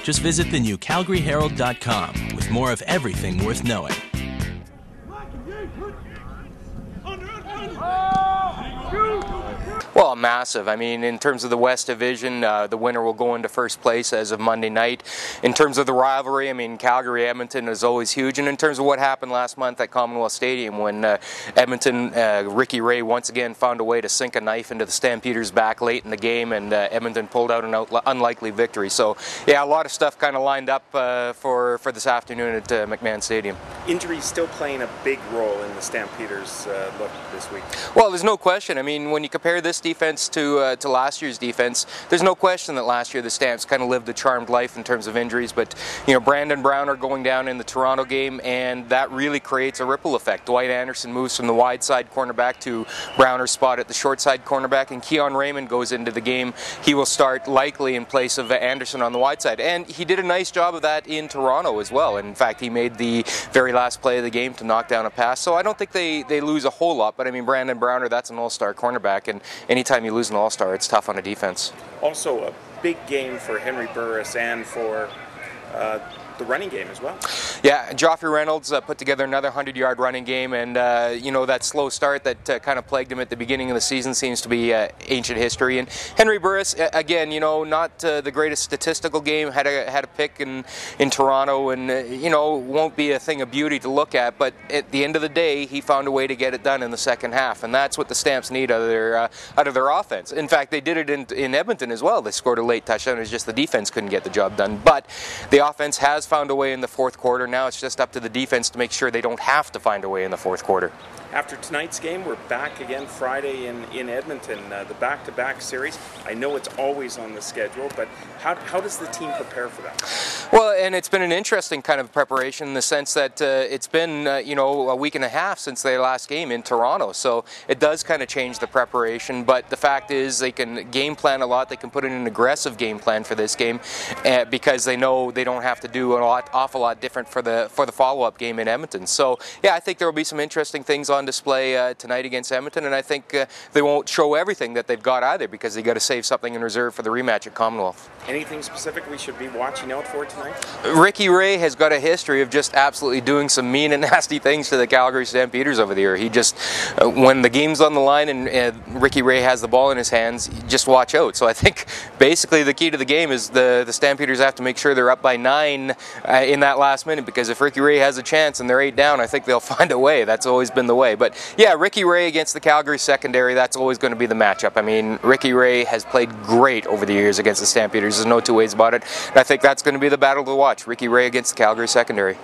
Just visit the new CalgaryHerald.com with more of everything worth knowing. Well, massive. I mean, in terms of the West Division, the winner will go into first place as of Monday night. In terms of the rivalry, I mean, Calgary-Edmonton is always huge. And in terms of what happened last month at Commonwealth Stadium when Edmonton, Ricky Ray once again found a way to sink a knife into the Stampeders back late in the game, and Edmonton pulled out an unlikely victory. So, yeah, a lot of stuff kind of lined up for this afternoon at McMahon Stadium. Injuries still playing a big role in the Stampeders' look this week. Well, there's no question. I mean, when you compare this defense to last year's defense, there's no question that last year the Stamps kind of lived a charmed life in terms of injuries. But you know, Brandon Browner going down in the Toronto game, and that really creates a ripple effect. Dwight Anderson moves from the wide side cornerback to Browner's spot at the short side cornerback, and Keon Raymond goes into the game. He will start likely in place of Anderson on the wide side, and he did a nice job of that in Toronto as well. And in fact, he made the very last play of the game to knock down a pass. So I don't think they lose a whole lot. But I mean, Brandon Browner, that's an all-star cornerback, and anytime you lose an all-star, it's tough on a defense. Also a big game for Henry Burris and for the running game as well. Yeah, Joffrey Reynolds put together another 100-yard running game, and you know, that slow start that kind of plagued him at the beginning of the season seems to be ancient history. And Henry Burris, again, you know, not the greatest statistical game, had a pick in Toronto, and you know, won't be a thing of beauty to look at, but at the end of the day, he found a way to get it done in the second half, and that's what the Stamps need out of their offense. In fact, they did it in Edmonton as well. They scored a late touchdown. It's just the defense couldn't get the job done, but the offense has found a way in the fourth quarter. Now it's just up to the defense to make sure they don't have to find a way in the fourth quarter. After tonight's game, we're back again Friday in Edmonton, the back-to-back series. I know it's always on the schedule, but how does the team prepare for that? Well, and it's been an interesting kind of preparation in the sense that it's been, you know, a week and a half since their last game in Toronto, so it does kind of change the preparation, but the fact is they can game plan a lot. They can put in an aggressive game plan for this game because they know they don't have to do awful lot different for the follow-up game in Edmonton. So, yeah, I think there will be some interesting things on display tonight against Edmonton, and I think they won't show everything that they've got either because they got to save something in reserve for the rematch at Commonwealth. Anything specific we should be watching out for tonight? Ricky Ray has got a history of just absolutely doing some mean and nasty things to the Calgary Stampeders over the year. He just, when the game's on the line and Ricky Ray has the ball in his hands, just watch out. So I think basically the key to the game is the Stampeders have to make sure they're up by 9 in that last minute, because if Ricky Ray has a chance and they're 8 down, I think they'll find a way. That's always been the way. But yeah, Ricky Ray against the Calgary secondary, that's always going to be the matchup. I mean, Ricky Ray has played great over the years against the Stampeders. There's no two ways about it. And I think that's going to be the battle to watch, Ricky Ray against the Calgary secondary.